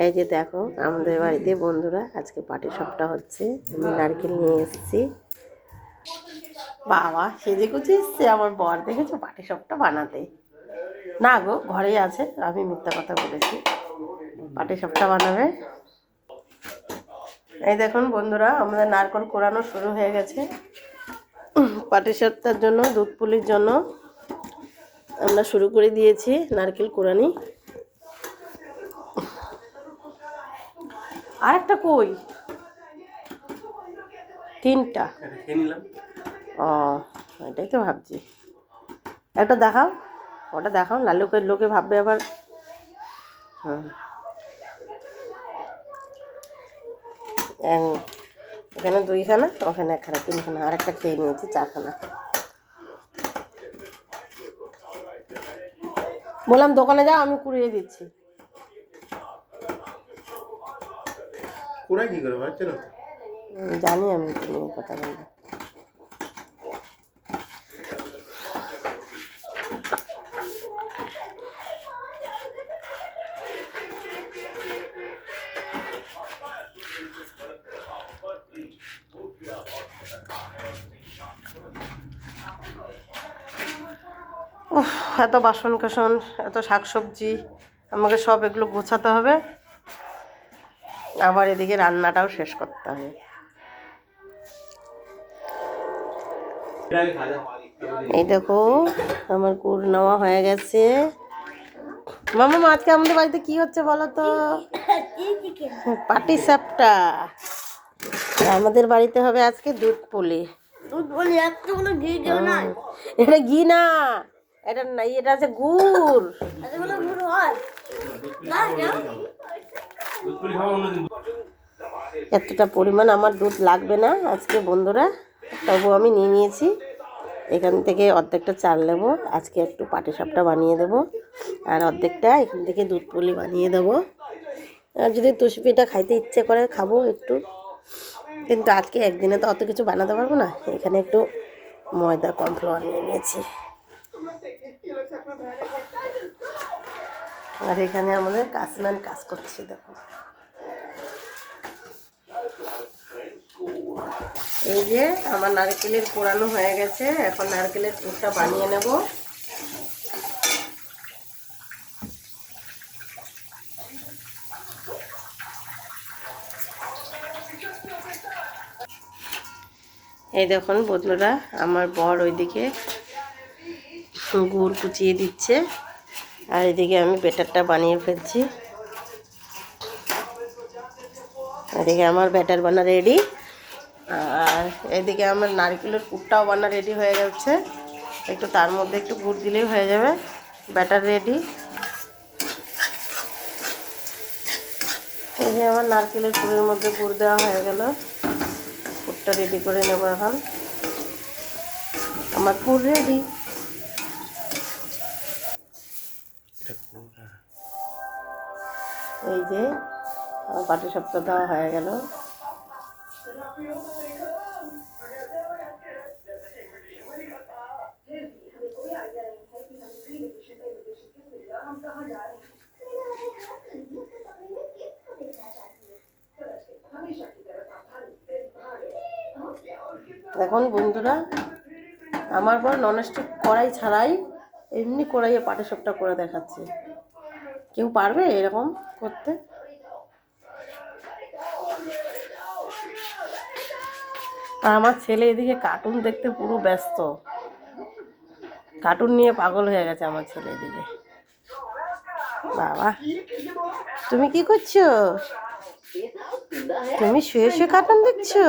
এই যে দেখো আমাদের বাড়িতে বন্ধুরা আজকে পাটিসাপটা হচ্ছে। আমি নারকেল নিয়ে এসেছি। বাবা সেজে গুজে এসছে আমার বর, দেখেছো পাটিসাপটা বানাতে? না গো, ঘরেই আছে, আমি মিথ্যা কথা বলেছি। পাটিসাপটা বানাবে। এই দেখুন বন্ধুরা, আমাদের নারকেল কোরানো শুরু হয়ে গেছে। পাটিসাপটার জন্য, দুধ পুলির জন্য আমরা শুরু করে দিয়েছি নারকেল কোরানি। আর একটা কই? তিনটা। ও, এটাই তো ভাবছি। একটা দেখাও, ওটা দেখাও না, লোকে ভাববে আবার। হুম, এখানে দুইখানা, ওখানে একখানা, তিনখানা, আর একটা খেয়ে নিয়েছি, চারখানা। বললাম দোকানে যাও, আমি কুড়িয়ে দিচ্ছি। জানি আমি তুমি কথা বলবো। এত বাসন কাসন, এত শাকসবজি, আমাকে সব এগুলো গোছাতে হবে, আবার এদিকে রান্নাটাও শেষ করতে হবে। এই দেখো আমার কুড় নেওয়া হয়ে গেছে। মামা আজকে আমাদের বাড়িতে কি হচ্ছে বলো তো? পাটিসাপটা। আমাদের বাড়িতে হবে আজকে দুধ পুলি। এটা ঘি না, এটা না, এটা আছে গুড়। এতটা পরিমাণ আমার দুধ লাগবে না আজকে বন্ধুরা, তবু আমি নিয়ে নিয়েছি। এখান থেকে অর্ধেকটা চাল নেবো, আজকে একটু পাটিসাপটা বানিয়ে দেবো, আর অর্ধেকটা এখান থেকে দুধ পুলি বানিয়ে দেবো। আর যদি তুষপিটা খাইতে ইচ্ছে করে খাবো একটু, কিন্তু আজকে একদিনে তো অত কিছু বানাতে পারবো না। এখানে একটু ময়দা কর্নফ্লাওয়ার নিয়ে নিয়েছি। আর এখানে আমাদের কাসম্যান কাজ করছে, দেখো। এই যে আমার নারকেলের কোরানো হয়ে গেছে, এখন নারকেলের পুরটা বানিয়ে নেব। এই দেখুন বন্ধুরা, আমার বর ওইদিকে গুড় কুচিয়ে দিচ্ছে, আর এদিকে আমি ব্যাটারটা বানিয়ে ফেলছি। এদিকে আমার ব্যাটার বানা রেডি, আর এদিকে আমার নারকেলের পুরটাও বানা রেডি হয়ে গেছে। একটু তার মধ্যে একটু গুড় দিলেই হয়ে যাবে, ব্যাটার রেডি। এই যে আমার নারকেলের পুরের মধ্যে গুড় দেওয়া হয়ে গেল, পুরটা রেডি করে নেব এখন। আমার পুর রেডি। এই যে আমার পাটিসাপটা দেওয়া হয়ে গেল। দেখুন বন্ধুরা, আমার পর ননস্টিক কড়াই ছাড়াই এমনি কড়াইয়ে পাটিসাপটা করে দেখাচ্ছে। কেউ পারবে এরকম করতে? আর আমার ছেলে এদিকে কার্টুন দেখতে পুরো ব্যস্ত, কার্টুন নিয়ে পাগল হয়ে গেছে আমার ছেলে এদিকে। বাবা তুমি কি করছো? তুমি শুয়ে শুয়ে কার্টুন দেখছো?